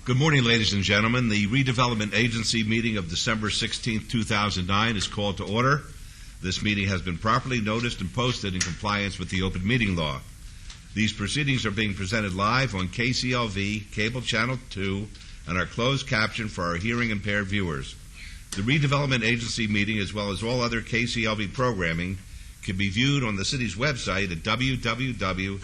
Good morning, ladies and gentlemen. The Redevelopment Agency meeting of December 16, 2009 is called to order. This meeting has been properly noticed and posted in compliance with the open meeting law. These proceedings are being presented live on KCLV, Cable Channel 2, and are closed captioned for our hearing impaired viewers. The Redevelopment Agency meeting, as well as all other KCLV programming, can be viewed on the city's website at www.kclv.tv.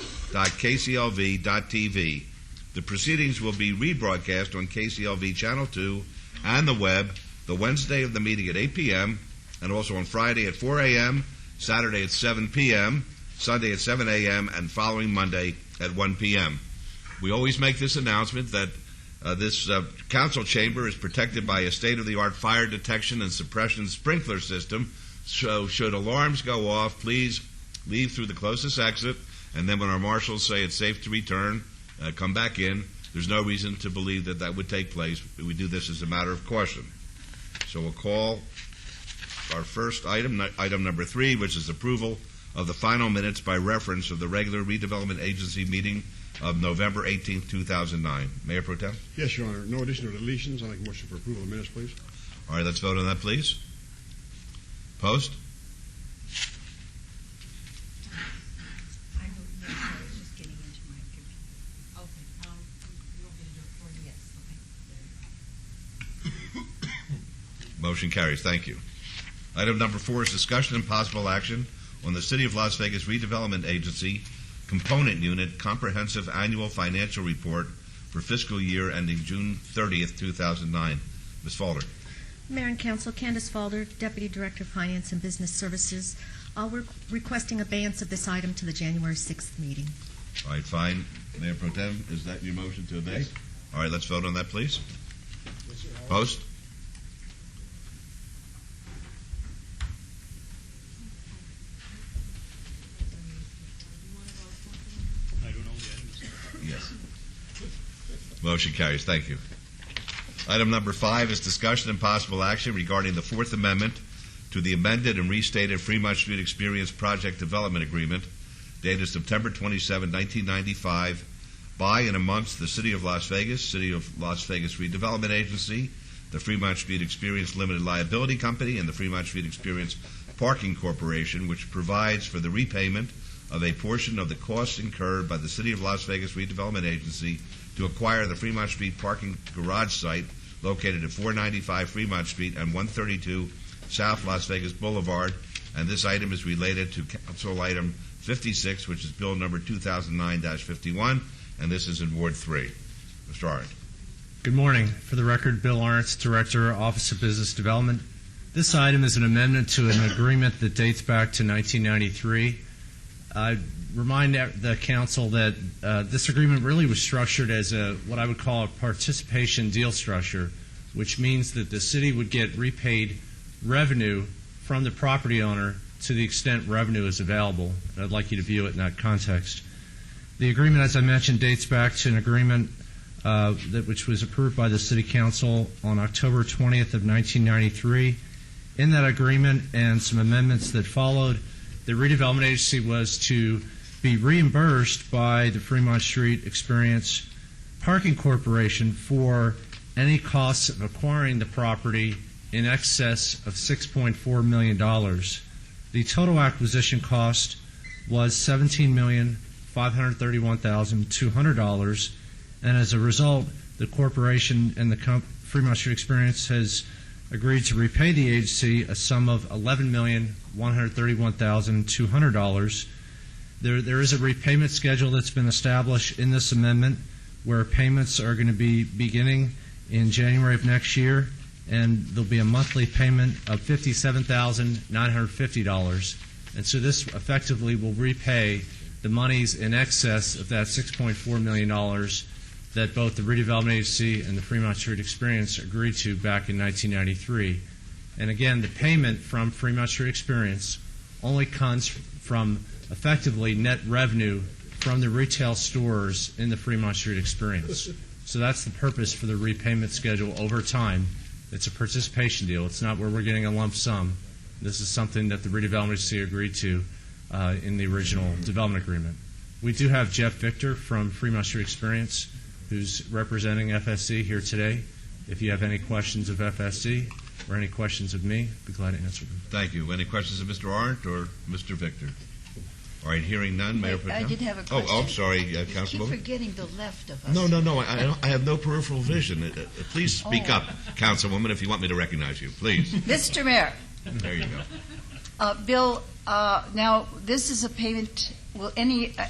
The proceedings will be rebroadcast on KCLV Channel 2 and the web the Wednesday of the meeting at 8 p.m. and also on Friday at 4 a.m., Saturday at 7 p.m., Sunday at 7 a.m., and following Monday at 1 p.m. We always make this announcement that this council chamber is protected by a state-of-the-art fire detection and suppression sprinkler system, so should alarms go off, please leave through the closest exit, and then when our marshals say it's safe to return, come back in. There's no reason to believe that that would take place. We do this as a matter of caution. So we'll call our first item, item number 3, which is approval of the final minutes by reference of the regular Redevelopment Agency meeting of November 18, 2009. Mayor Pro Tem? Yes, Your Honor. No additional deletions. I'd like a motion for approval of the minutes, please. All right, let's vote on that, please. Post? Motion carries. Thank you. Item number 4 is discussion and possible action on the City of Las Vegas Redevelopment Agency Component Unit Comprehensive Annual Financial Report for fiscal year ending June 30th, 2009. Ms. Falder. Mayor and Council, Candace Falder, Deputy Director of Finance and Business Services. We're requesting abeyance of this item to the January 6th meeting. All right, fine. Mayor Pro Tem, is that your motion to obey? Yes. All right, let's vote on that, please. Yes, sir. Post? Yes. Motion carries. Thank you. Item number 5 is discussion and possible action regarding the Fourth Amendment to the amended and restated Fremont Street Experience Project Development Agreement dated September 27, 1995 by and amongst the City of Las Vegas, City of Las Vegas Redevelopment Agency, the Fremont Street Experience Limited Liability Company, and the Fremont Street Experience Parking Corporation, which provides for the repayment of a portion of the costs incurred by the City of Las Vegas Redevelopment Agency to acquire the Fremont Street parking garage site located at 495 Fremont Street and 132 South Las Vegas Boulevard. And this item is related to Council Item 56, which is Bill number 2009-51, and this is in Ward 3. Mr. Arndt. Good morning. For the record, Bill Arndt, Director, Office of Business Development. This item is an amendment to an agreement that dates back to 1993. I remind the Council that this agreement really was structured as what I would call a participation deal structure, which means that the city would get repaid revenue from the property owner to the extent revenue is available. I'd like you to view it in that context. The agreement, as I mentioned, dates back to an agreement which was approved by the City Council on October 20th of 1993. In that agreement and some amendments that followed, the Redevelopment Agency was to be reimbursed by the Fremont Street Experience Parking Corporation for any costs of acquiring the property in excess of $6.4 million. The total acquisition cost was $17,531,200, and as a result, the corporation and the Fremont Street Experience has agreed to repay the agency a sum of $11,131,200. There is a repayment schedule that's been established in this amendment where payments are going to be beginning in January of next year, and there'll be a monthly payment of $57,950. And so this effectively will repay the monies in excess of that $6.4 million that both the Redevelopment Agency and the Fremont Street Experience agreed to back in 1993. And again, the payment from Fremont Street Experience only comes from effectively net revenue from the retail stores in the Fremont Street Experience. So that's the purpose for the repayment schedule over time. It's a participation deal. It's not where we're getting a lump sum. This is something that the Redevelopment Agency agreed to in the original development agreement. We do have Jeff Victor from Fremont Street Experience who's representing FSC here today. If you have any questions of FSC or any questions of me, I'd be glad to answer them. Thank you. Any questions of Mr. Arndt or Mr. Victor? All right, hearing none, Mayor Pro Tem. I did have a question. Oh, I'm sorry, You keep Councilwoman. forgetting the left of us. No. I have no peripheral vision. Please speak up, Councilwoman, if you want me to recognize you. Please. Mr. Mayor, There you go. Bill, now this is a payment. Will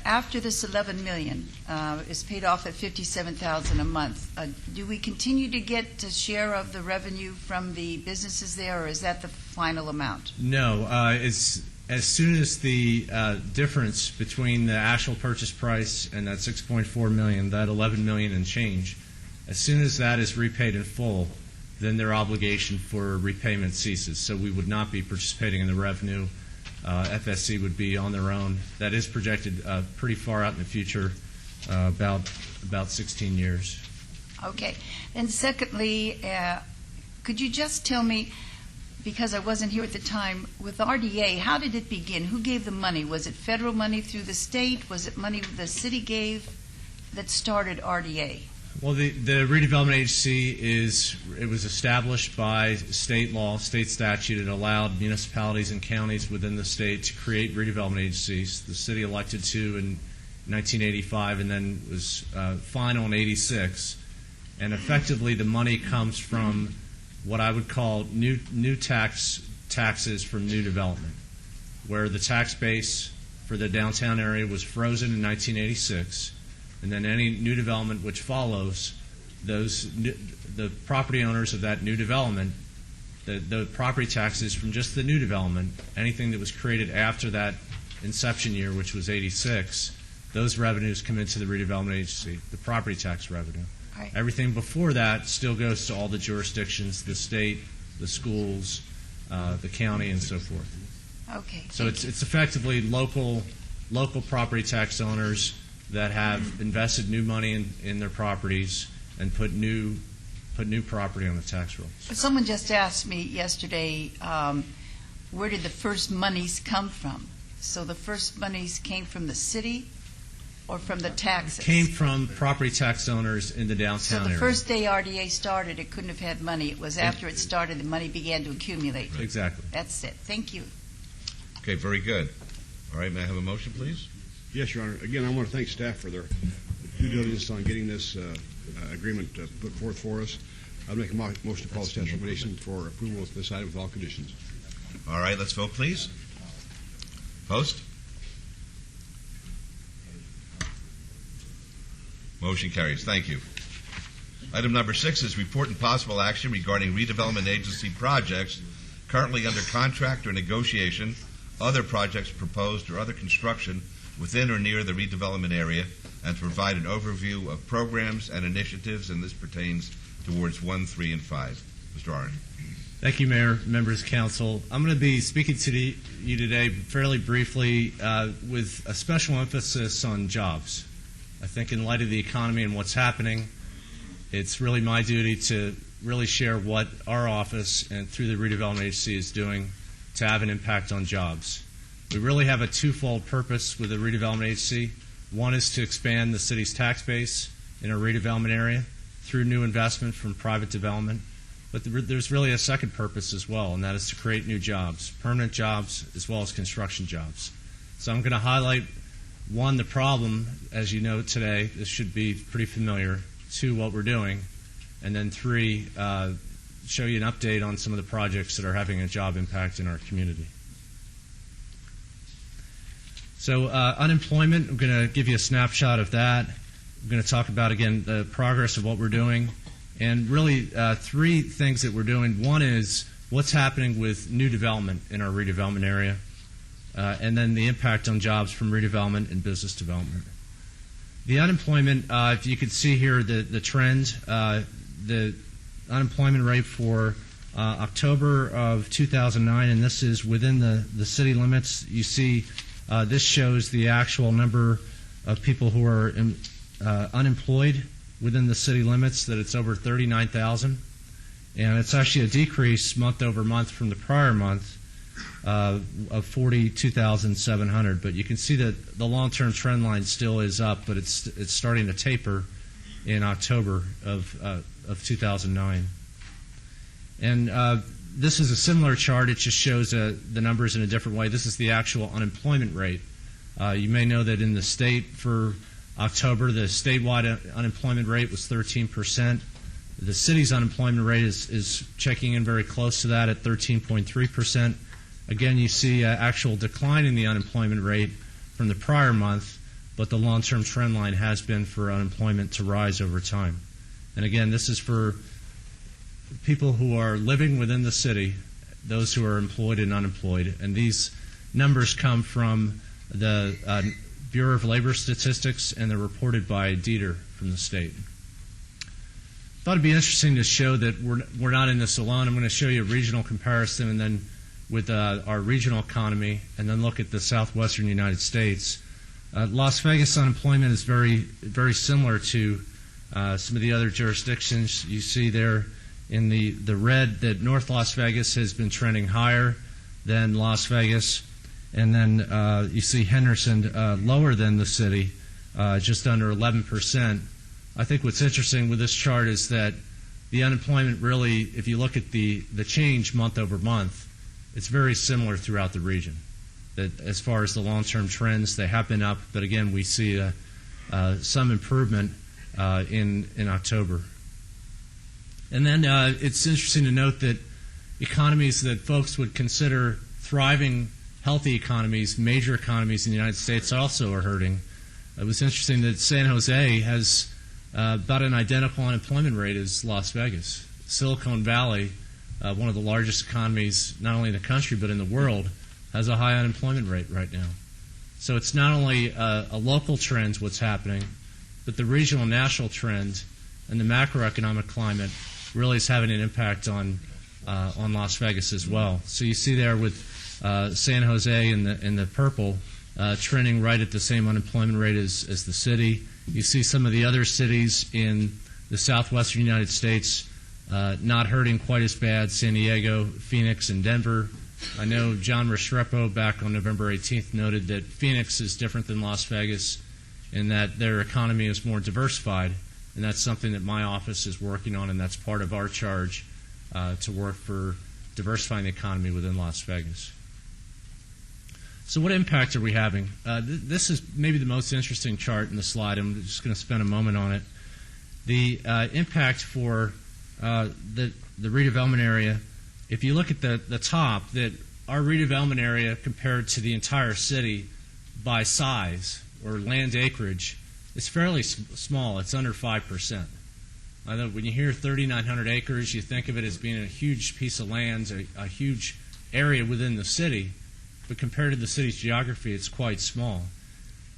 after this 11 million is paid off at 57,000 a month? Do we continue to get a share of the revenue from the businesses there, or is that the final amount? No, it's as soon as the difference between the actual purchase price and that 6.4 million, that 11 million and change, as soon as that is repaid in full, then their obligation for repayment ceases. So we would not be participating in the revenue. FSC would be on their own. That is projected pretty far out in the future, about 16 years. Okay. And secondly, could you just tell me, because I wasn't here at the time, with RDA, how did it begin? Who gave the money? Was it federal money through the state? Was it money the city gave that started RDA? Well, the Redevelopment Agency it was established by state law, state statute. It allowed municipalities and counties within the state to create redevelopment agencies. The city elected to in 1985 and then was final in 86. And effectively the money comes from what I would call new taxes from new development, where the tax base for the downtown area was frozen in 1986, and then any new development which follows, the property owners of that new development, the property taxes from just the new development, anything that was created after that inception year, which was 86, those revenues come into the redevelopment agency, the property tax revenue. Right. Everything before that still goes to all the jurisdictions, the state, the schools, the county, and so forth. Okay. So it's effectively local property tax owners that have invested new money in their properties and put new property on the tax rolls. Someone just asked me yesterday, where did the first monies come from? So the first monies came from the city or from the taxes? Came from property tax owners in the downtown So the area. first day RDA started, it couldn't have had money. It was after it started, the money began to accumulate. Exactly. That's it. Thank you. Okay, very good. All right, may I have a motion, please? Yes, Your Honor. Again, I want to thank staff for their due diligence on getting this agreement put forth for us. I'd make a motion to call the staff's recommendation for approval of this item with all conditions. All right, let's vote, please. Post. Motion carries. Thank you. Item number 6 is report and possible action regarding redevelopment agency projects currently under contract or negotiation, other projects proposed or other construction within or near the redevelopment area, and to provide an overview of programs and initiatives, and this pertains towards 1, 3, and 5. Mr. Arndt. Thank you, Mayor, members of council. I'm going to be speaking to you today fairly briefly with a special emphasis on jobs. I think in light of the economy and what's happening, it's really my duty to really share what our office and through the Redevelopment Agency is doing to have an impact on jobs. We really have a twofold purpose with the Redevelopment Agency. One is to expand the city's tax base in a redevelopment area through new investment from private development. But there's really a second purpose as well, and that is to create new jobs, permanent jobs as well as construction jobs. So I'm going to highlight, 1, the problem, as you know today. This should be pretty familiar. 2, what we're doing. And then 3, show you an update on some of the projects that are having a job impact in our community. So unemployment, I'm going to give you a snapshot of that. I'm going to talk about, again, the progress of what we're doing. And really 3 things that we're doing. 1 is what's happening with new development in our redevelopment area. And then the impact on jobs from redevelopment and business development. The unemployment, if you could see here the trend, the unemployment rate for October of 2009, and this is within the city limits. You see this shows the actual number of people who are unemployed within the city limits, that it's over 39,000. And it's actually a decrease month over month from the prior month of 42,700. But you can see that the long-term trend line still is up, but it's starting to taper in October of 2009. And this is a similar chart. It just shows the numbers in a different way. This is the actual unemployment rate. You may know that in the state for October, the statewide unemployment rate was 13%. The city's unemployment rate is checking in very close to that at 13.3%. Again, you see actual decline in the unemployment rate from the prior month, but the long-term trend line has been for unemployment to rise over time. And again, this is for people who are living within the city, those who are employed and unemployed. And these numbers come from the Bureau of Labor Statistics, and they're reported by Dieter from the state. Thought it'd be interesting to show that we're not in this alone. I'm going to show you a regional comparison, and then with our regional economy, and then look at the southwestern United States. Las Vegas unemployment is very, very similar to some of the other jurisdictions. You see there in the red that North Las Vegas has been trending higher than Las Vegas, and then you see Henderson lower than the city, just under 11%. I think what's interesting with this chart is that the unemployment really, if you look at the change month over month, it's very similar throughout the region. That as far as the long-term trends, they have been up, but again, we see some improvement in October. And then it's interesting to note that economies that folks would consider thriving, healthy economies, major economies in the United States also are hurting. It was interesting that San Jose has about an identical unemployment rate as Las Vegas. Silicon Valley, one of the largest economies not only in the country but in the world, has a high unemployment rate right now. So it's not only a local trend what's happening, but the regional and national trend and the macroeconomic climate really is having an impact on Las Vegas as well. So you see there with San Jose in the purple trending right at the same unemployment rate as the city. You see some of the other cities in the southwestern United States not hurting quite as bad, San Diego, Phoenix, and Denver. I know John Restrepo back on November 18th noted that Phoenix is different than Las Vegas in that their economy is more diversified, and that's something that my office is working on, and that's part of our charge to work for diversifying the economy within Las Vegas. So what impact are we having? This is maybe the most interesting chart in the slide. I'm just going to spend a moment on it. The impact for the redevelopment area, if you look at the top, that our redevelopment area compared to the entire city by size or land acreage is fairly small. It's under 5%. I know when you hear 3,900 acres, you think of it as being a huge piece of land, a huge area within the city. But compared to the city's geography, it's quite small.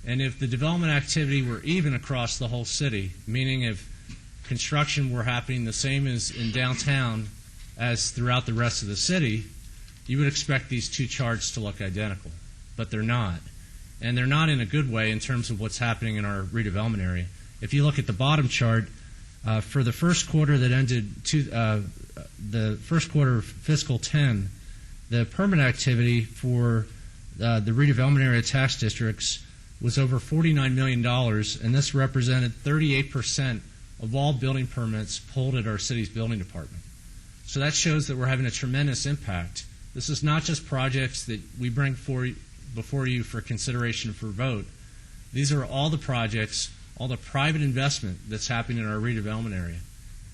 And if the development activity were even across the whole city, meaning if construction were happening the same as in downtown as throughout the rest of the city, you would expect these two charts to look identical. But they're not. And they're not in a good way in terms of what's happening in our redevelopment area. If you look at the bottom chart, for the first quarter that ended the first quarter of fiscal 10, the permit activity for the redevelopment area tax districts was over $49 million, and this represented 38% of all building permits pulled at our city's building department. So that shows that we're having a tremendous impact. This is not just projects that we bring before you for consideration for vote. These are all the projects, all the private investment that's happening in our redevelopment area.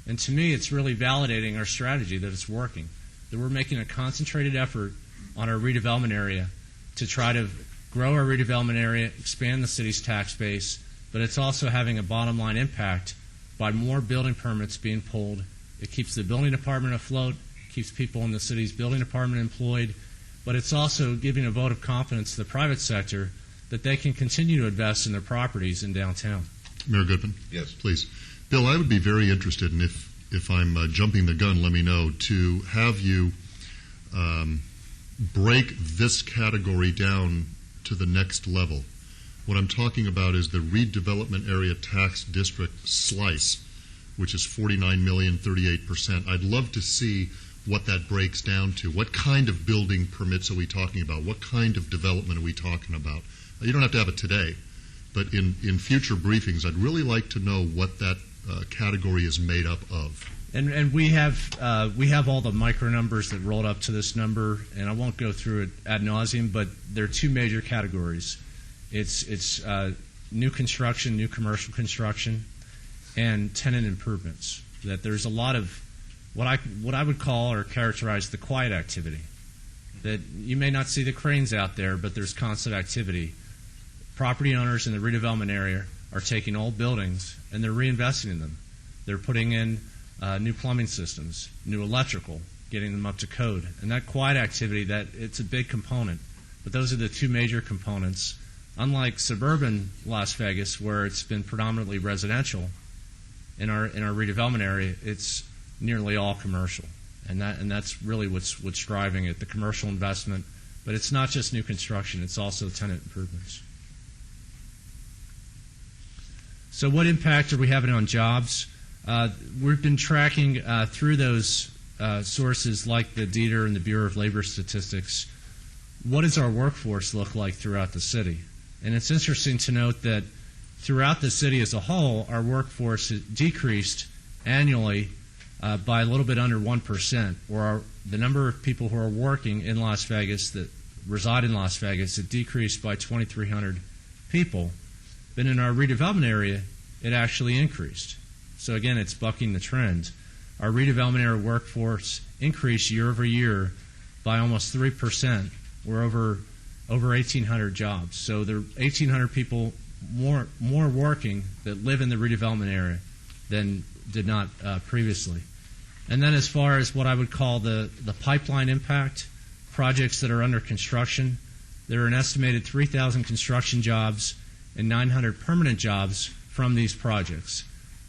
And to me, it's really validating our strategy that it's working, that we're making a concentrated effort on our redevelopment area to try to grow our redevelopment area, expand the city's tax base, but it's also having a bottom line impact by more building permits being pulled. It keeps the building department afloat, keeps people in the city's building department employed, but it's also giving a vote of confidence to the private sector that they can continue to invest in their properties in downtown. Mayor Goodman? Yes. Please. Bill, I would be very interested, and if I'm jumping the gun, let me know, to have you break this category down to the next level. What I'm talking about is the redevelopment area tax district slice, which is 49 million, 38%. I'd love to see what that breaks down to. What kind of building permits are we talking about? What kind of development are we talking about? You don't have to have it today, but in future briefings, I'd really like to know what that category is made up of. And we have all the micro numbers that rolled up to this number, and I won't go through it ad nauseum, but there are two major categories. It's new construction, new commercial construction, and tenant improvements. That there's a lot of what I would call or characterize the quiet activity. That you may not see the cranes out there, but there's constant activity. Property owners in the redevelopment area are taking old buildings and they're reinvesting in them. They're putting in new plumbing systems, new electrical, getting them up to code. And that quiet activity, it's a big component. But those are the two major components. Unlike suburban Las Vegas, where it's been predominantly residential, in our redevelopment area, it's nearly all commercial. And that's really what's driving it, the commercial investment. But it's not just new construction, it's also tenant improvements. So what impact are we having on jobs? We've been tracking through those sources like the DETR and the Bureau of Labor Statistics, what does our workforce look like throughout the city? And it's interesting to note that throughout the city as a whole, our workforce has decreased annually by a little bit under 1%, or the number of people who are working in Las Vegas that reside in Las Vegas, it decreased by 2,300 people. But in our redevelopment area, it actually increased. So again, it's bucking the trend. Our redevelopment area workforce increased year over year by almost 3%. We're over 1,800 jobs. So there are 1,800 people more working that live in the redevelopment area than did not previously. And then as far as what I would call the pipeline impact, projects that are under construction, there are an estimated 3,000 construction jobs and 900 permanent jobs from these projects.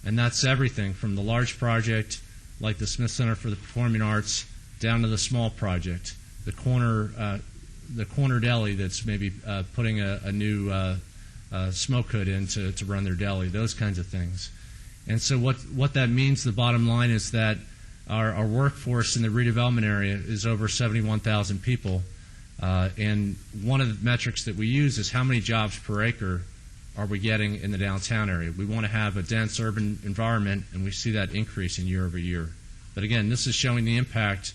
And that's everything from the large project, like the Smith Center for the Performing Arts, down to the small project, the corner deli that's maybe putting a new smoke hood in to run their deli, those kinds of things. And so what that means, the bottom line, is that our workforce in the redevelopment area is over 71,000 people. And one of the metrics that we use is how many jobs per acre are we getting in the downtown area. We want to have a dense urban environment, and we see that increasing year over year. But again, this is showing the impact.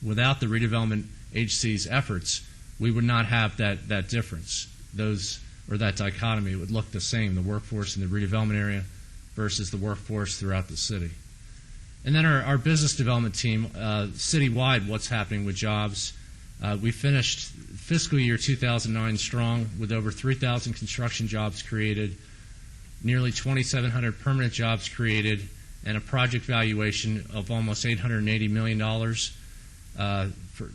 Without the redevelopment agency's efforts, we would not have that difference, that dichotomy. It would look the same, the workforce in the redevelopment area versus the workforce throughout the city. And then our business development team, citywide, what's happening with jobs. We finished fiscal year 2009 strong with over 3,000 construction jobs created, nearly 2,700 permanent jobs created, and a project valuation of almost $880 million.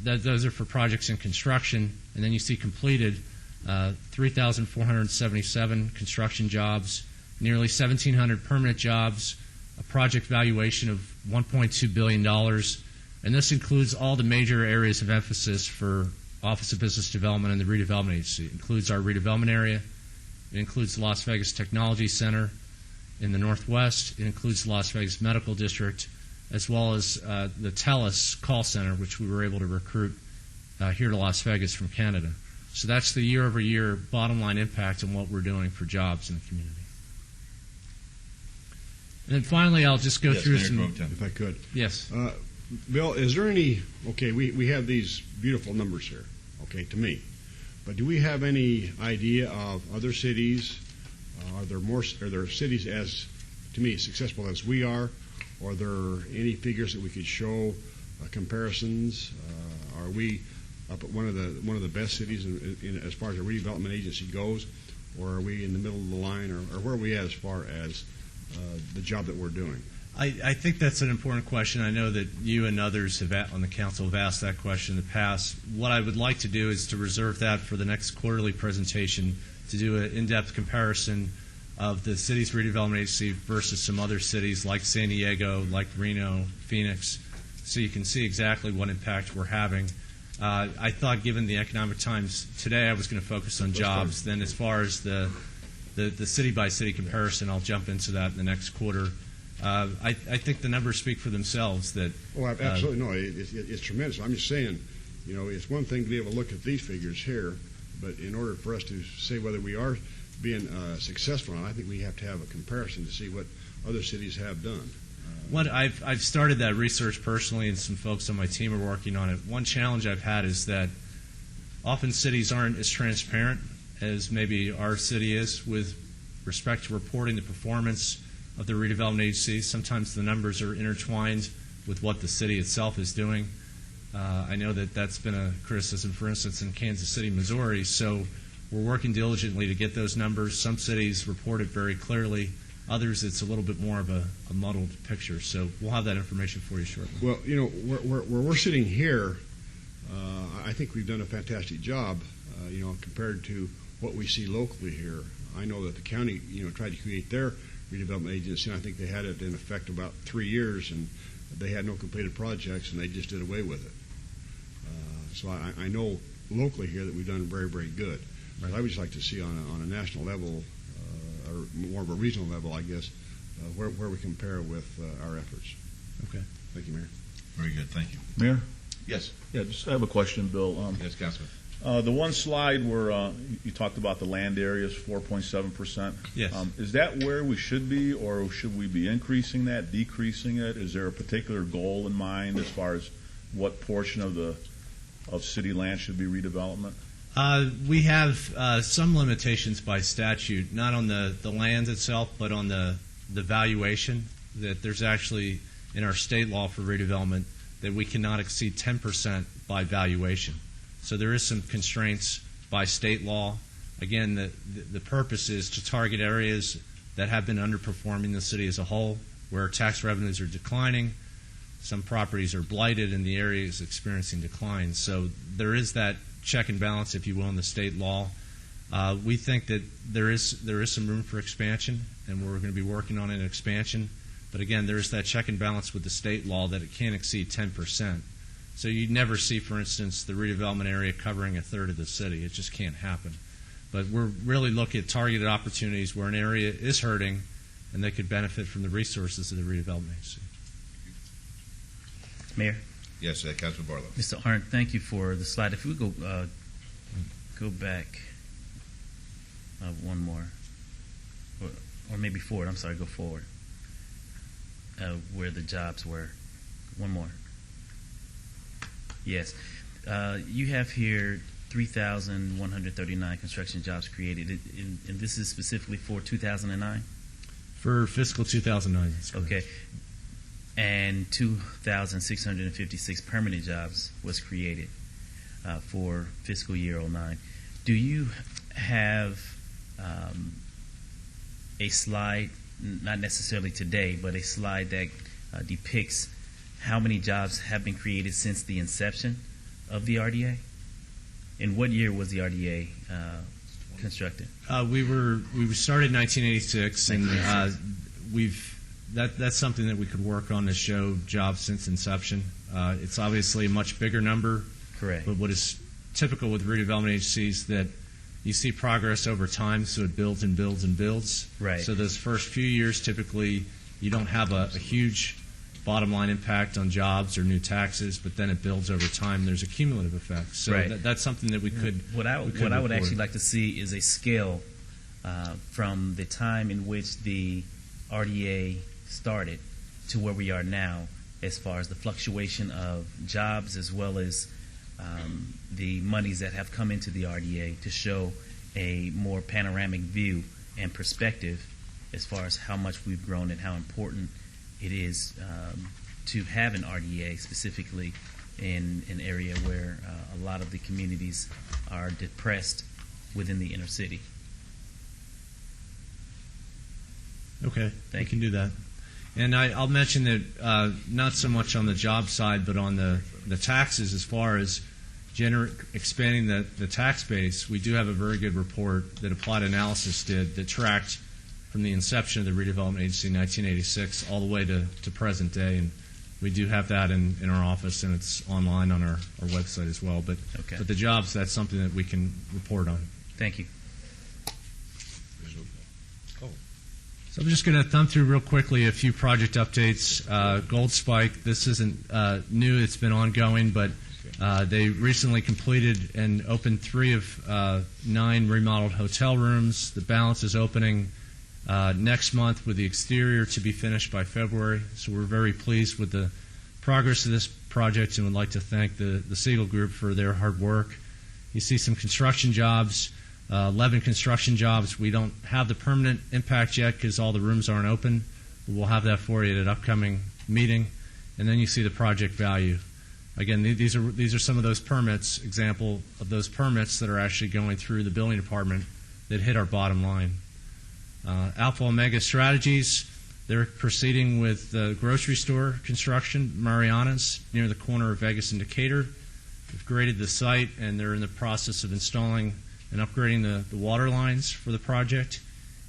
Those are for projects in construction. And then you see completed 3,477 construction jobs, nearly 1,700 permanent jobs, a project valuation of $1.2 billion. And this includes all the major areas of emphasis for Office of Business Development and the Redevelopment Agency. It includes our redevelopment area. It includes the Las Vegas Technology Center in the Northwest. It includes the Las Vegas Medical District, as well as the TELUS call center, which we were able to recruit here to Las Vegas from Canada. So that's the year-over-year bottom-line impact on what we're doing for jobs in the community. And then finally, I'll just go through some... If I could. Yes. Bill, is there any, we have these beautiful numbers here, to me. But do we have any idea of other cities? Are there cities as, to me, successful as we are? Are there any figures that we could show, comparisons? Are we up at one of the best cities as far as the redevelopment agency goes? Or are we in the middle of the line? Or where are we at as far as the job that we're doing? I think that's an important question. I know that you and others on the council have asked that question in the past. What I would like to do is to reserve that for the next quarterly presentation, to do an in-depth comparison of the city's redevelopment agency versus some other cities like San Diego, like Reno, Phoenix, so you can see exactly what impact we're having. I thought, given the economic times today, I was going to focus on jobs. Then as far as the city-by-city comparison, I'll jump into that in the next quarter. I think the numbers speak for themselves. Absolutely. No, it's tremendous. I'm just saying, it's one thing to be able to look at these figures here, but in order for us to say whether we are being successful, I think we have to have a comparison to see other cities have done. I've started that research personally, and some folks on my team are working on it. One challenge I've had is that often cities aren't as transparent as maybe our city is with respect to reporting the performance of the redevelopment agency. Sometimes the numbers are intertwined with what the city itself is doing. I know that that's been a criticism, for instance, in Kansas City, Missouri. So we're working diligently to get those numbers. Some cities report it very clearly. Others, it's a little bit more of a muddled picture. So we'll have that information for you shortly. Well, you know, where we're sitting here, I think we've done a fantastic job, you know, compared to what we see locally here. I know that the county, you know, tried to create their redevelopment agency, and I think they had it in effect about 3 years, and they had no completed projects, and they just did away with it. So I know locally here that we've done very, very good. But I would just like to see on a national level, or more of a regional level, I guess, where we compare with our efforts. Okay. Thank you, Mayor. Very good. Thank you. Mayor? Yes. Yeah, just I have a question, Bill. Yes, Councilman. The one slide where you talked about the land areas, 4.7%. Yes. Is that where we should be, or should we be increasing that, decreasing it? Is there a particular goal in mind as far as what portion of city land should be redevelopment? We have some limitations by statute, not on the land itself, but on the valuation, that there's actually in our state law for redevelopment that we cannot exceed 10% by valuation. So there is some constraints by state law. Again, the purpose is to target areas that have been underperforming the city as a whole, where tax revenues are declining. Some properties are blighted and the area is experiencing decline. So there is that check and balance, if you will, in the state law. We think that there is some room for expansion, and we're going to be working on an expansion. But again, there is that check and balance with the state law that it can't exceed 10%. So you'd never see, for instance, the redevelopment area covering a third of the city. It just can't happen. But we're really looking at targeted opportunities where an area is hurting and they could benefit from the resources of the redevelopment agency. Mayor? Yes, Councilman Barlow. Mr. Arndt, thank you for the slide. If we go back one more, or maybe forward. I'm sorry, go forward. Where the jobs were. One more. Yes. You have here 3,139 construction jobs created, and this is specifically for 2009? For fiscal 2009. That's correct. Okay. And 2,656 permanent jobs was created for fiscal year 09. Do you have a slide, not necessarily today, but a slide that depicts how many jobs have been created since the inception of the RDA? In what year was the RDA constructed? We started in 1986, and that's something that we could work on to show jobs since inception. It's obviously a much bigger number. Correct. But what is typical with redevelopment agencies that you see progress over time, so it builds and builds and builds. Right. So those first few years, typically, you don't have a huge bottom line impact on jobs or new taxes, but then it builds over time. There's a cumulative effect. So right. That's something that we could. What I would actually like to see is a scale from the time in which the RDA started to where we are now, as far as the fluctuation of jobs as well as the monies that have come into the RDA, to show a more panoramic view and perspective as far as how much we've grown and how important it is to have an RDA, specifically in an area where a lot of the communities are depressed within the inner city. Okay, Thank we can do that. And I'll mention that not so much on the job side, but on the taxes, as far as expanding the tax base, we do have a very good report that Applied Analysis did that tracked from the inception of the Redevelopment Agency in 1986 all the way to present day. And we do have that in our office, and it's online on our website as well. But the jobs, that's something that we can report on. Thank you. So I'm just going to thumb through real quickly a few project updates. Gold Spike, this isn't new, it's been ongoing, but they recently completed and opened 3 of 9 remodeled hotel rooms. The balance is opening next month, with the exterior to be finished by February. So we're very pleased with the progress of this project and would like to thank the Siegel Group for their hard work. You see some construction jobs, 11 construction jobs. We don't have the permanent impact yet because all the rooms aren't open. But we'll have that for you at an upcoming meeting. And then you see the project value. Again, these are some of those permits, example of those permits that are actually going through the building department that hit our bottom line. Alpha Omega Strategies, they're proceeding with the grocery store construction, Mariana's, near the corner of Vegas and Decatur. We've graded the site, and they're in the process of installing and upgrading the water lines for the project.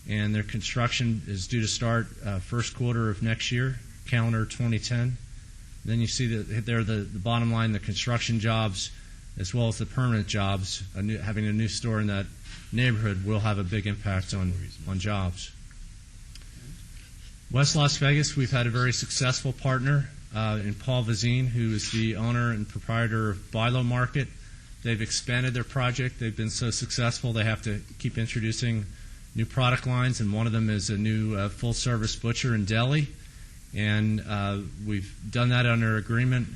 And their construction is due to start first quarter of next year, calendar 2010. Then you see the bottom line, the construction jobs, as well as the permanent jobs. Having a new store in that neighborhood will have a big impact on jobs. West Las Vegas, we've had a very successful partner in Paul Vazine, who is the owner and proprietor of Bilo Market. They've expanded their project. They've been so successful they have to keep introducing new product lines, and one of them is a new full-service butcher and deli. And we've done that under agreement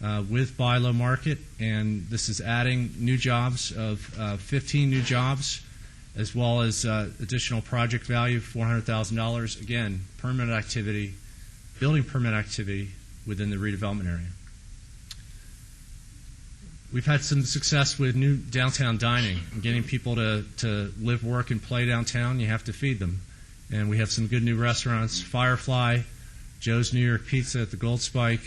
with Bilo Market, and this is adding new jobs of 15 new jobs, as well as additional project value of $400,000. Again, permanent activity, building permit activity within the redevelopment area. We've had some success with new downtown dining and getting people to live, work, and play downtown. You have to feed them. And we have some good new restaurants, Firefly, Joe's New York Pizza at the Gold Spike,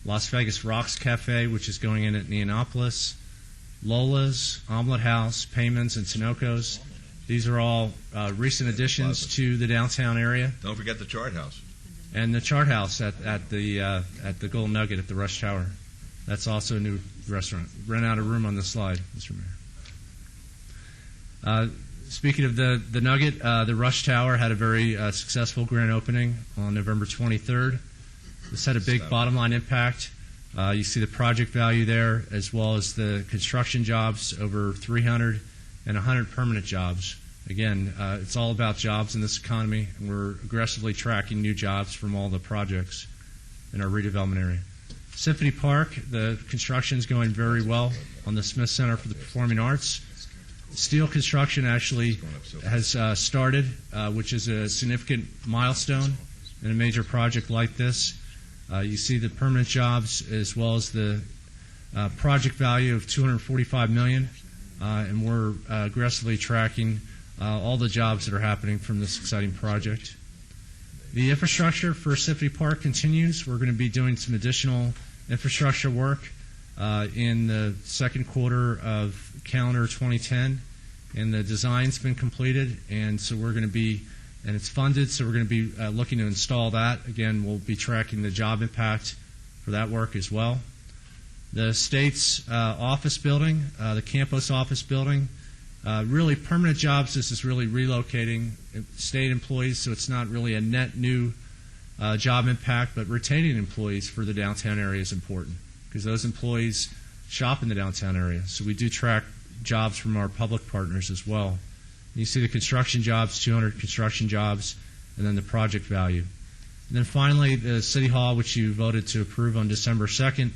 Las Vegas Rocks Cafe, which is going in at Neonopolis, Lola's, Omelet House, Payman's, and Tinoco's. These are all recent additions to the downtown area. Don't forget the Chart House. And the Chart House at the Golden Nugget at the Rush Tower. That's also a new restaurant. Ran out of room on the slide, Mr. Mayor. Speaking of the Nugget, the Rush Tower had a very successful grand opening on November 23rd. This had a big bottom line impact. You see the project value there, as well as the construction jobs, over 300 and 100 permanent jobs. Again, it's all about jobs in this economy, and we're aggressively tracking new jobs from all the projects in our redevelopment area. Symphony Park, the construction is going very well on the Smith Center for the Performing Arts. Steel construction actually has started, which is a significant milestone in a major project like this. You see the permanent jobs as well as the project value of $245 million, and we're aggressively tracking all the jobs that are happening from this exciting project. The infrastructure for Symphony Park continues. We're going to be doing some additional infrastructure work in the second quarter of calendar 2010, and the design's been completed, and so we're going to be, and it's funded, so we're going to be looking to install that. Again, we'll be tracking the job impact for that work as well. The state's office building, the campus office building, really permanent jobs. This is really relocating state employees, so it's not really a net new job impact, but retaining employees for the downtown area is important because those employees shop in the downtown area. So we do track jobs from our public partners as well. You see the construction jobs, 200 construction jobs, and then the project value. And then finally, the City Hall, which you voted to approve on December 2nd,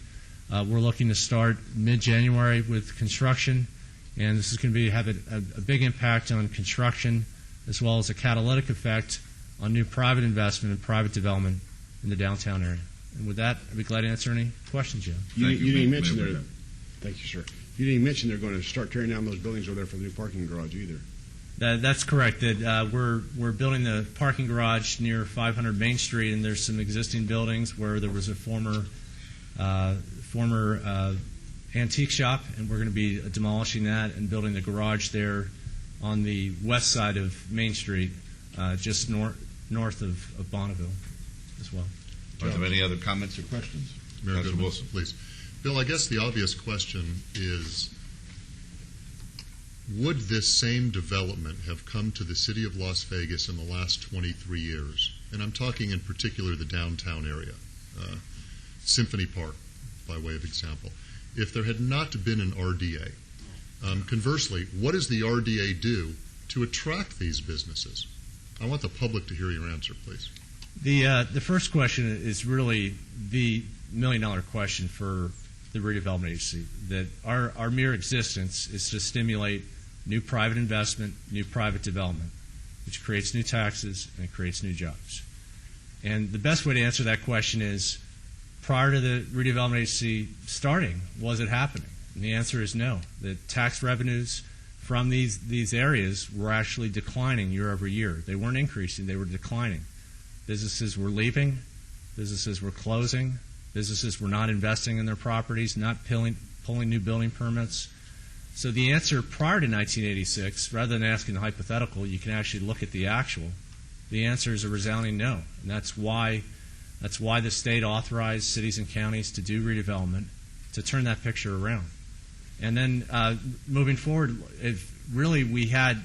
we're looking to start mid-January with construction, and this is going to have a big impact on construction as well as a catalytic effect on new private investment and private development in the downtown area. And with that, I'd be glad to answer any questions you have. You didn't mention there. Thank you, sir. You didn't mention they're going to start tearing down those buildings over there for the new parking garage either. That's correct. We're building the parking garage near 500 Main Street, and there's some existing buildings where there was a former antique shop, and we're going to be demolishing that and building the garage there on the west side of Main Street, just north of Bonneville as well. Are there any other comments or questions? Mayor Councilor Goodman, Wilson. please. Bill, I guess the obvious question is, would this same development have come to the city of Las Vegas in the last 23 years? And I'm talking in particular the downtown area, Symphony Park, by way of example. If there had not been an RDA, conversely, what does the RDA do to attract these businesses? I want the public to hear your answer, please. The first question is really the million-dollar question for the redevelopment agency, that our mere existence is to stimulate new private investment, new private development, which creates new taxes and it creates new jobs. And the best way to answer that question is, prior to the redevelopment agency starting, was it happening? And the answer is no. The tax revenues from these areas were actually declining year over year. They weren't increasing, they were declining. Businesses were leaving, businesses were closing, businesses were not investing in their properties, not pulling new building permits. So the answer prior to 1986, rather than asking the hypothetical, you can actually look at the actual. The answer is a resounding no. And that's why the state authorized cities and counties to do redevelopment, to turn that picture around. And then moving forward, really we had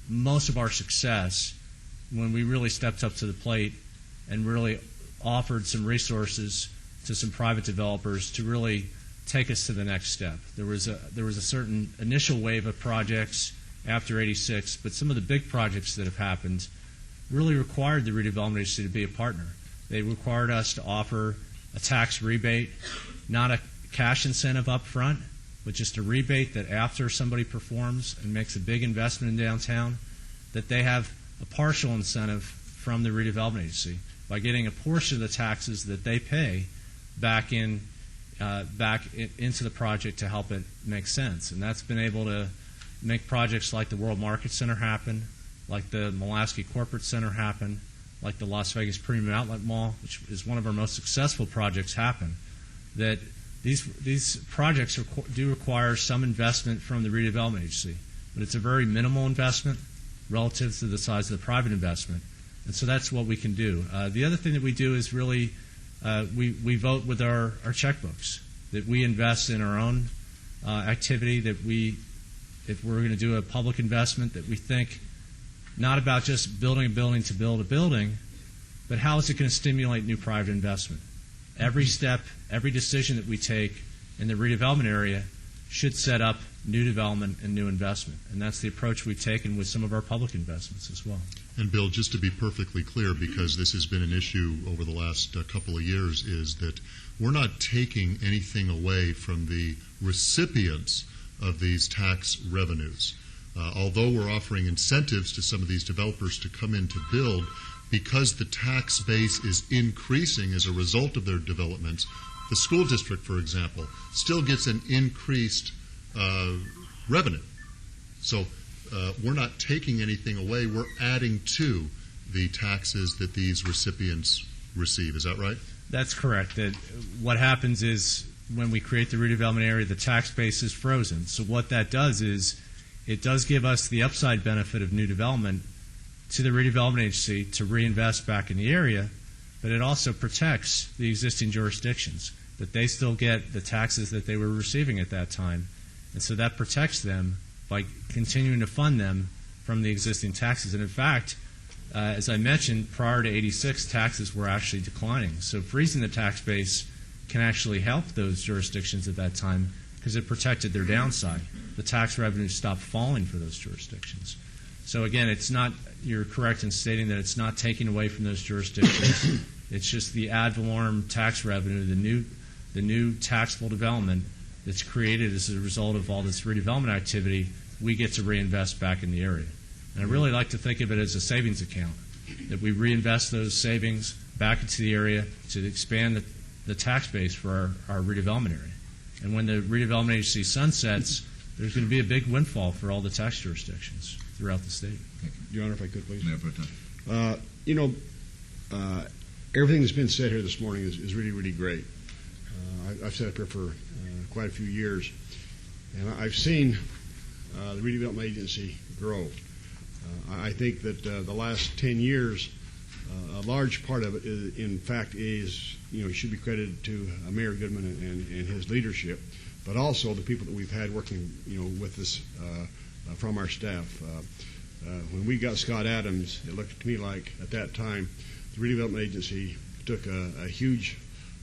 most of our success when we really stepped up to the plate and really offered some resources to some private developers to really take us to the next step. There was a certain initial wave of projects after '86, but some of the big projects that have happened really required the redevelopment agency to be a partner. They required us to offer a tax rebate, not a cash incentive up front, but just a rebate that after somebody performs and makes a big investment in downtown, that they have a partial incentive from the redevelopment agency by getting a portion of the taxes that they pay back into the project to help it make sense. And that's been able to make projects like the World Market Center happen, like the Mulaski Corporate Center happen, like the Las Vegas Premium Outlet Mall, which is one of our most successful projects, happen. That these projects do require some investment from the redevelopment agency, but it's a very minimal investment relative to the size of the private investment. And so that's what we can do. The other thing that we do is really we vote with our checkbooks, that we invest in our own activity, that if we're going to do a public investment, that we think not about just building a building to build a building, but how is it going to stimulate new private investment? Every step, every decision that we take in the redevelopment area should set up new development and new investment. And that's the approach we've taken with some of our public investments as well. And Bill, just to be perfectly clear, because this has been an issue over the last couple of years, is that we're not taking anything away from the recipients of these tax revenues. Although we're offering incentives to some of these developers to come in to build, because the tax base is increasing as a result of their developments, the school district, for example, still gets an increased revenue. So we're not taking anything away. We're adding to the taxes that these recipients receive. Is that right? That's correct. That what happens is when we create the redevelopment area, the tax base is frozen. So what that does is it does give us the upside benefit of new development to the redevelopment agency to reinvest back in the area, but it also protects the existing jurisdictions, that they still get the taxes that they were receiving at that time. And so that protects them by continuing to fund them from the existing taxes. And in fact, as I mentioned, prior to '86, taxes were actually declining. So freezing the tax base can actually help those jurisdictions at that time because it protected their downside. The tax revenues stopped falling for those jurisdictions. So again, it's not, you're correct in stating that it's not taking away from those jurisdictions. It's just the ad valorem tax revenue, the new taxable development that's created as a result of all this redevelopment activity, we get to reinvest back in the area. And I really like to think of it as a savings account, that we reinvest those savings back into the area to expand the tax base for our redevelopment area. And when the redevelopment agency sunsets, there's going to be a big windfall for all the tax jurisdictions throughout the state. Your Honor, if I could, please. Mayor Pro Tem. Everything that's been said here this morning is really, really great. I've sat up here for quite a few years, and I've seen the redevelopment agency grow. I think that the last 10 years, a large part of it, in fact, should be credited to Mayor Goodman and his leadership, but also the people that we've had working, with us from our staff. When we got Scott Adams, it looked to me like at that time the redevelopment agency took a huge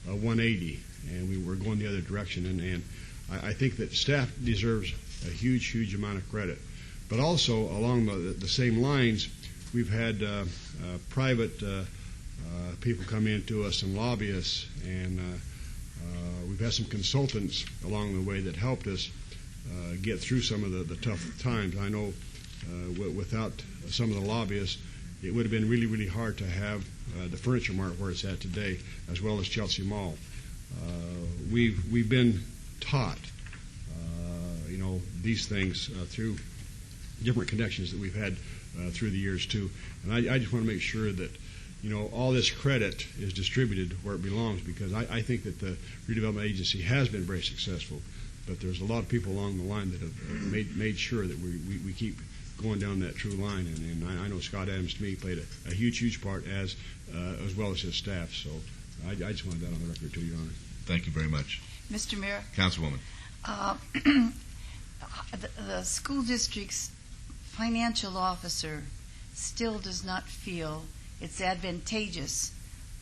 180, and we were going the other direction. And I think that staff deserves a huge, huge amount of credit. But also along the same lines, we've had private people come in to us and lobbyists, and we've had some consultants along the way that helped us get through some of the tough times. I know without some of the lobbyists, it would have been really, really hard to have the Furniture Mart where it's at today, as well as Chelsea Mall. We've been taught, these things through different connections that we've had through the years too. And I just want to make sure that all this credit is distributed where it belongs, because I think that the redevelopment agency has been very successful, but there's a lot of people along the line that have made sure that we keep going down that true line, and I know Scott Adams to me played a huge part as well as his staff. So I just wanted that on the record too, Your Honor. Thank you very much. Mr. Mayor, Councilwoman. the school district's financial officer still does not feel it's advantageous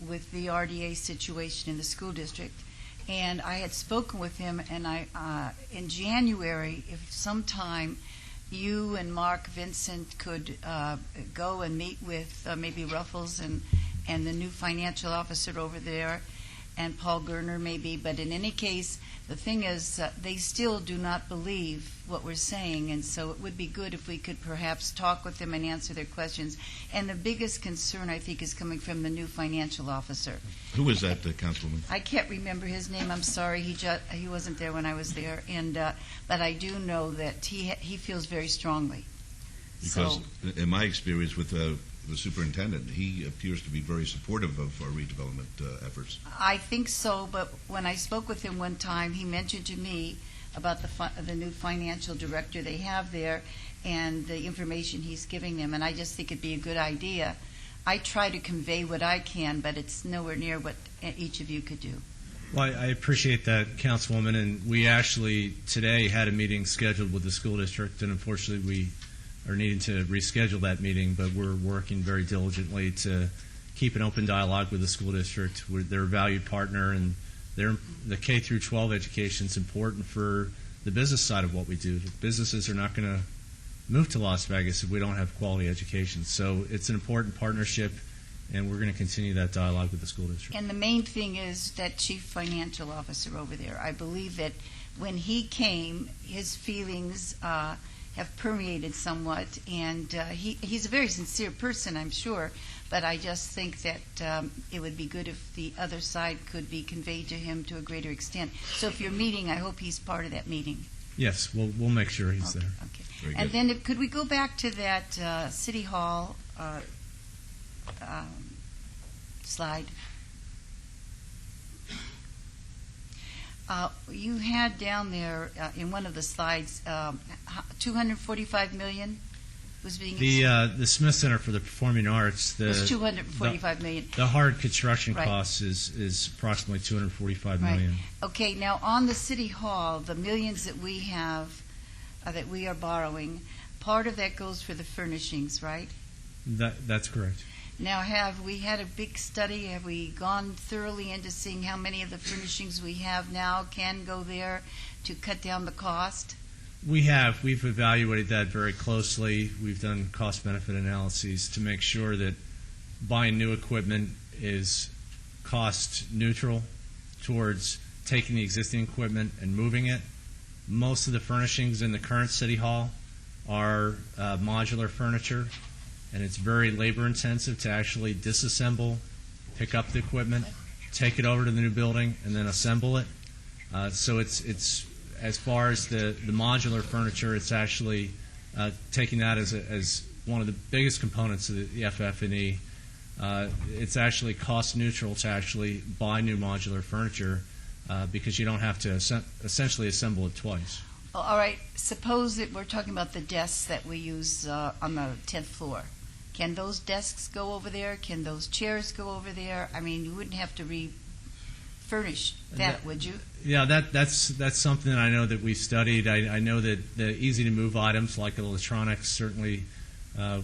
with the RDA situation in the school district. And I had spoken with him, and in January, if sometime you and Mark Vincent could go and meet with maybe Ruffles and the new financial officer over there, and Paul Gerner maybe. But in any case, the thing is, they still do not believe what we're saying, and so it would be good if we could perhaps talk with them and answer their questions. And the biggest concern, I think, is coming from the new financial officer. Who is that, Councilwoman? I can't remember his name. I'm sorry. He wasn't there when I was there, and but I do know that he feels very strongly. Because in my experience with the superintendent, he appears to be very supportive of our redevelopment efforts. I think so, but when I spoke with him one time, he mentioned to me about the new financial director they have there and the information he's giving them, and I just think it'd be a good idea. I try to convey what I can, but it's nowhere near what each of you could do. Well, I appreciate that, Councilwoman, and we actually today had a meeting scheduled with the school district, and unfortunately we are needing to reschedule that meeting, but we're working very diligently to keep an open dialogue with the school district. They're a valued partner, and the K through 12 education is important for the business side of what we do. Businesses are not going to move to Las Vegas if we don't have quality education. So it's an important partnership, and we're going to continue that dialogue with the school district. And the main thing is that chief financial officer over there. I believe that when he came, his feelings have permeated somewhat, and he's a very sincere person, I'm sure, but I just think that it would be good if the other side could be conveyed to him to a greater extent. So if you're meeting, I hope he's part of that meeting. Yes, we'll make sure he's there. Okay. Very And good. then could we go back to that City Hall slide? You had down there in one of the slides, $245 million was being The Smith Center for the Performing Arts, was $245 million. the hard construction Right. cost is approximately $245 Right. million. Okay, now on the City Hall, the millions that we have, that we are borrowing, part of that goes for the furnishings, right? That's correct. Now, have we had a big study? Have we gone thoroughly into seeing how many of the furnishings we have now can go there to cut down the cost? We've evaluated that very closely. We've done cost-benefit analyses to make sure that buying new equipment is cost neutral towards taking the existing equipment and moving it. Most of the furnishings in the current City Hall are modular furniture, and it's very labor intensive to actually disassemble, pick up the equipment, take it over to the new building, and then assemble it. So it's as far as the modular furniture, it's actually taking that as one of the biggest components of the FF&E. It's actually cost neutral to actually buy new modular furniture because you don't have to essentially assemble it twice. All right, suppose that we're talking about the desks that we use on the 10th floor. Can those desks go over there? Can those chairs go over there? I mean, you wouldn't have to refurnish that, would you? Yeah, that's something that I know that we've studied. I know that the easy-to-move items like electronics, certainly, I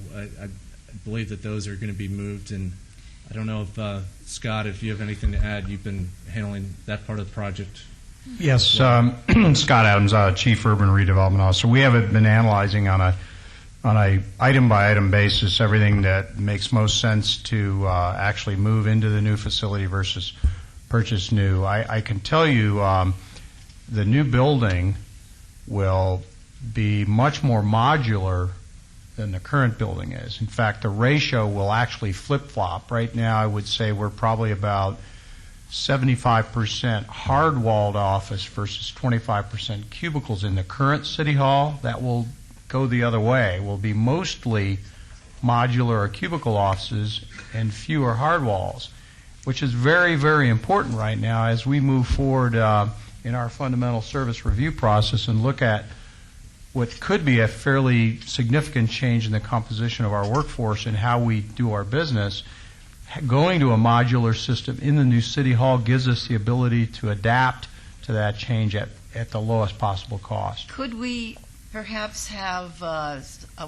believe that those are going to be moved. And I don't know if, Scott, if you have anything to add. You've been handling that part of the project. Yes, Scott Adams, Chief Urban Redevelopment Officer. We have been analyzing on on a item-by-item basis everything that makes most sense to actually move into the new facility versus purchase new. I can tell you the new building will be much more modular than the current building is. In fact, the ratio will actually flip-flop. Right now, I would say we're probably about 75% hard-walled office versus 25% cubicles in the current City Hall. That will go the other way. Will be mostly modular or cubicle offices and fewer hard walls, which is very, very important right now as we move forward in our fundamental service review process and look at what could be a fairly significant change in the composition of our workforce and how we do our business. Going to a modular system in the new City Hall gives us the ability to adapt to that change at the lowest possible cost. Could we perhaps have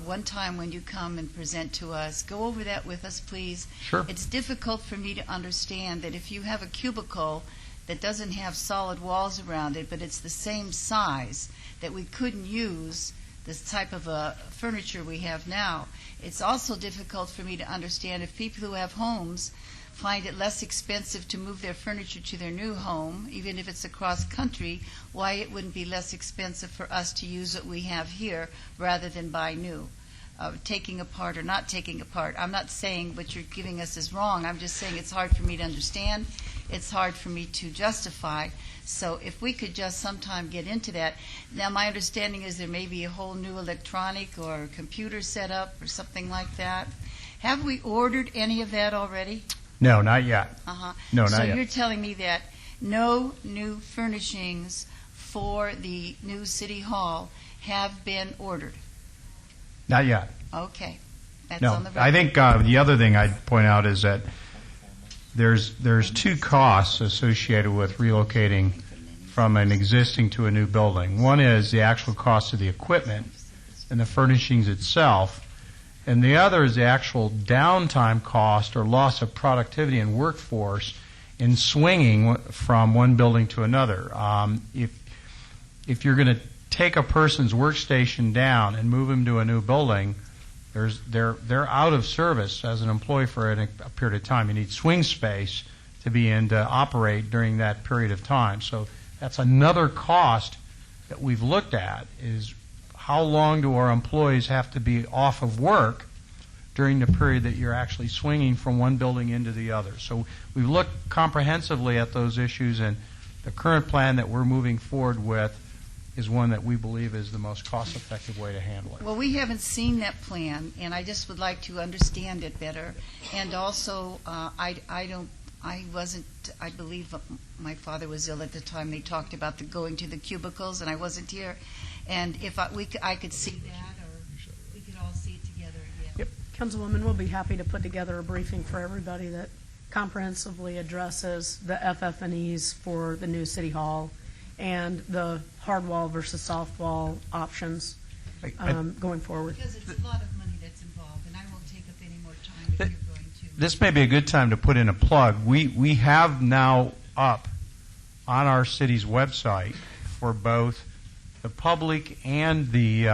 one time when you come and present to us, go over that with us, please? Sure. It's difficult for me to understand that if you have a cubicle that doesn't have solid walls around it, but it's the same size, that we couldn't use this type of furniture we have now. It's also difficult for me to understand if people who have homes find it less expensive to move their furniture to their new home, even if it's across country, why it wouldn't be less expensive for us to use what we have here rather than buy new. Taking apart or not taking apart. I'm not saying what you're giving us is wrong. I'm just saying it's hard for me to understand. It's hard for me to justify. So if we could just sometime get into that. Now, my understanding is there may be a whole new electronic or computer setup or something like that. Have we ordered any of that already? No, not yet. Uh-huh. No, not so yet. You're telling me that no new furnishings for the new City Hall have been ordered? Not yet. Okay. That's No, on the record. I think the other thing I'd point out is that there's two costs associated with relocating from an existing to a new building. One is the actual cost of the equipment and the furnishings itself, and the other is the actual downtime cost or loss of productivity and workforce in swinging from one building to another. If you're going to take a person's workstation down and move him to a new building, they're out of service as an employee for a period of time. You need swing space to be in to operate during that period of time. So that's another cost that we've looked at, is how long do our employees have to be off of work during the period that you're actually swinging from one building into the other. So we've looked comprehensively at those issues, and the current plan that we're moving forward with is one that we believe is the most cost-effective way to handle it. Well, we haven't seen that plan, and I just would like to understand it better. And also, I believe my father was ill at the time they talked about going to the cubicles, and I wasn't here. And if I could see that, or we could all see it together again. Yep. Councilwoman, we'll be happy to put together a briefing for everybody that comprehensively addresses the FF&Es for the new City Hall and the hard wall versus soft wall options going forward. Because it's a lot of money that's involved, and I won't take up any more time if you're going to. This may be a good time to put in a plug. We have now up on our city's website for both the public and the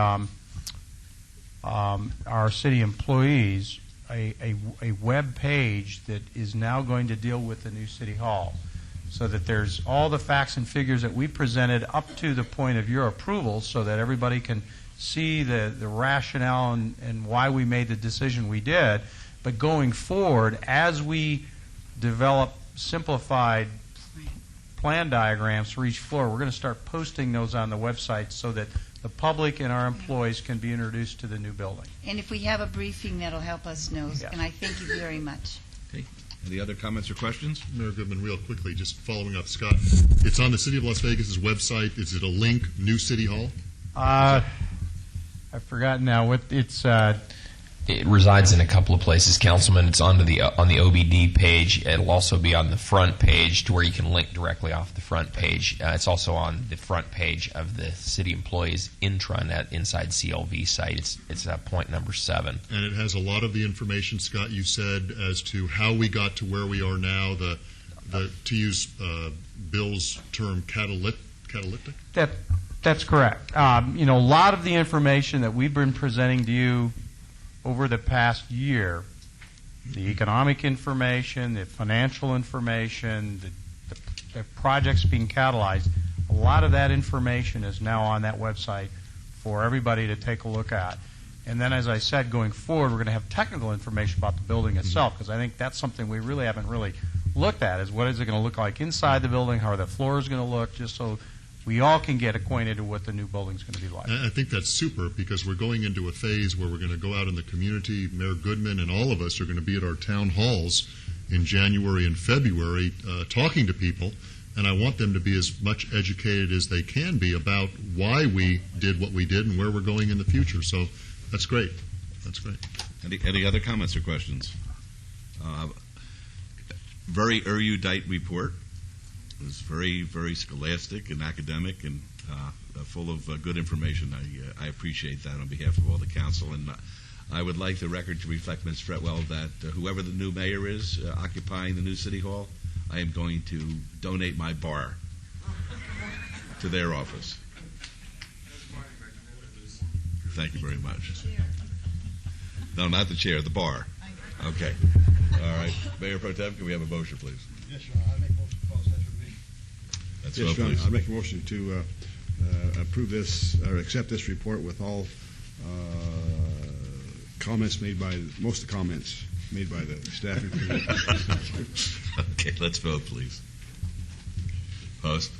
our city employees a web page that is now going to deal with the new City Hall, so that there's all the facts and figures that we presented up to the point of your approval, so that everybody can see the rationale and why we made the decision we did. But going forward, as we develop simplified plan diagrams for each floor, we're going to start posting those on the website so that the public and our employees can be introduced to the new building. And if we have a briefing, that'll help us know. Yeah. And I thank you very much. Okay. Any other comments or questions? Mayor Goodman, real quickly, just following up, Scott. It's on the City of Las Vegas's website. Is it a link, New City Hall? I've forgotten now what it's. It resides in a couple of places, Councilman. It's on the OBD page. It'll also be on the front page to where you can link directly off the front page. It's also on the front page of the city employees intranet inside CLV site. It's point number 7. And it has a lot of the information, Scott, you said, as to how we got to where we are now, to use Bill's term, catalytic? That's correct. A lot of the information that we've been presenting to you over the past year, the economic information, the financial information, the projects being catalyzed, a lot of that information is now on that website for everybody to take a look at. And then, as I said, going forward, we're going to have technical information about the building itself, because I think that's something we really haven't looked at, is what is it going to look like inside the building, how are the floors going to look, just so we all can get acquainted with what the new building's going to be like. I think that's super, because we're going into a phase where we're going to go out in the community. Mayor Goodman and all of us are going to be at our town halls in January and February talking to people, and I want them to be as much educated as they can be about why we did what we did and where we're going in the future. So that's great. That's great. Any other comments or questions? Very erudite report. It was very, very scholastic and academic and full of good information. I appreciate that on behalf of all the council. And I would like the record to reflect, Ms. Fretwell, that whoever the new mayor is occupying the new city hall, I am going to donate my bar to their office. Thank you very much. No, not the chair, the bar. Okay. All right. Mayor Pro Tem, can we have a motion, please? Yes, Your Honor. I make a motion to pass that for me. That's Yes, so, Your Honor. please. I make a motion to approve this or accept this report with all comments made by most of the comments made by the staff. Okay, let's vote, please. Opposed?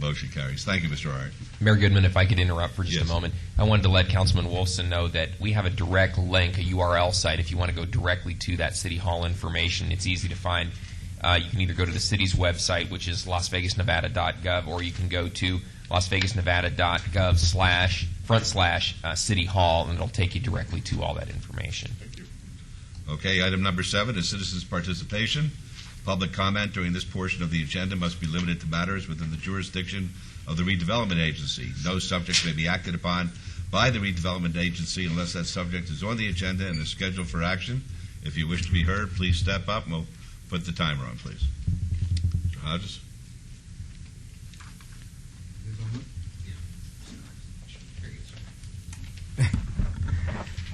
Motion carries. Thank you, Mr. Hart. Mayor Goodman, if I could interrupt for just Yes. a moment. I wanted to let Councilman Wolfson know that we have a direct link, a URL site, if you want to go directly to that City Hall information. It's easy to find. You can either go to the city's website, which is lasvegasnevada.gov, or you can go to lasvegasnevada.gov// City Hall, and it'll take you directly to all that information. Okay, item number 7 is citizens' participation. Public comment during this portion of the agenda must be limited to matters within the jurisdiction of the Redevelopment Agency. No subject may be acted upon by the Redevelopment Agency unless that subject is on the agenda and is scheduled for action. If you wish to be heard, please step up and we'll put the timer on, please. Mr. Hodges?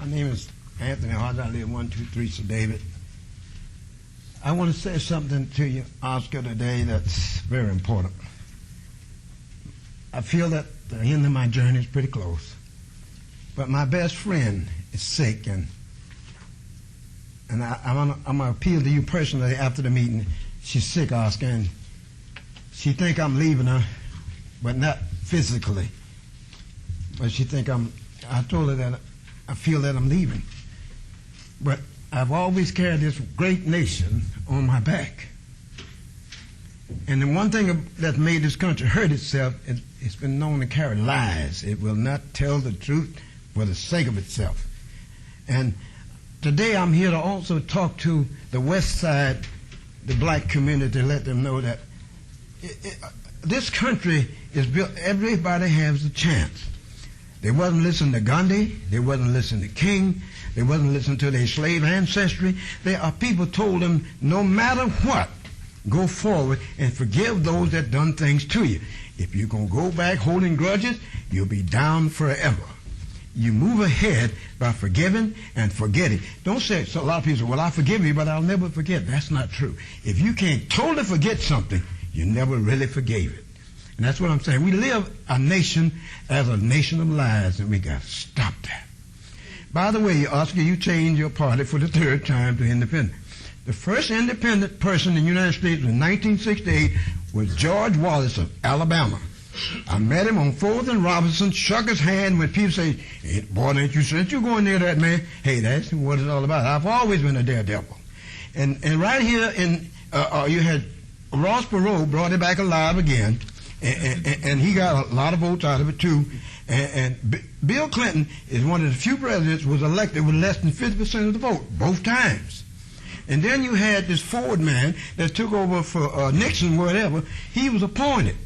My name is Anthony Hodges. I live 123 Sir David. I want to say something to you, Oscar, today that's very important. I feel that the end of my journey is pretty close. But my best friend is sick, and I'm going to appeal to you personally after the meeting. She's sick, Oscar, and she think I'm leaving her, but not physically. But she think I told her that I feel that I'm leaving. But I've always carried this great nation on my back. And the one thing that made this country hurt itself, it's been known to carry lies. It will not tell the truth for the sake of itself. And today I'm here to also talk to the West Side, the black community, let them know that this country is built, everybody has a chance. They wasn't listening to Gandhi, they wasn't listening to King, they wasn't listening to their slave ancestry. There are people told them, no matter what, go forward and forgive those that done things to you. If you're going to go back holding grudges, you'll be down forever. You move ahead by forgiving and forgetting. Don't say, so a lot of people say, well, I forgive you, but I'll never forget. That's not true. If you can't totally forget something, you never really forgave it. And that's what I'm saying. We live a nation as a nation of lies, and we got to stop that. By the way, Oscar, you changed your party for the 3rd time to independent. The first independent person in the United States in 1968 was George Wallace of Alabama. I met him on 4th and Robinson, shook his hand when people say, hey, boy, ain't you since you going near that man? Hey, that's what it's all about. I've always been a daredevil. And right here you had Ross Perot brought it back alive again, and he got a lot of votes out of it too. And Bill Clinton is one of the few presidents who was elected with less than 50% of the vote, both times. And then you had this Ford man that took over for Nixon, whatever. He was appointed,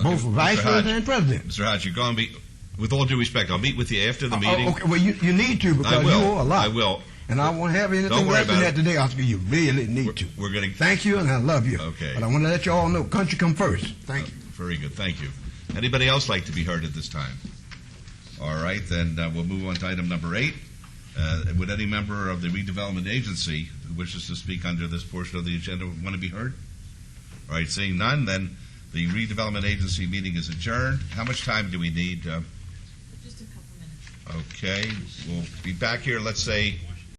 both for vice president and president. Mr. Hodge, you're going to be, with all due respect, I'll meet with you after the meeting. Okay, well, you need to, because you owe a lot. I will. And I won't have anything less than that today, Oscar. You really need to. We're going to thank you, and I love you. Okay. But I want to let you all know, country come first. Thank you. Very good. Thank you. Anybody else like to be heard at this time? All right, then we'll move on to item number 8. Would any member of the Redevelopment Agency who wishes to speak under this portion of the agenda want to be heard? All right, seeing none, then the Redevelopment Agency meeting is adjourned. How much time do we need? Just a couple minutes. Okay, we'll be back here, let's say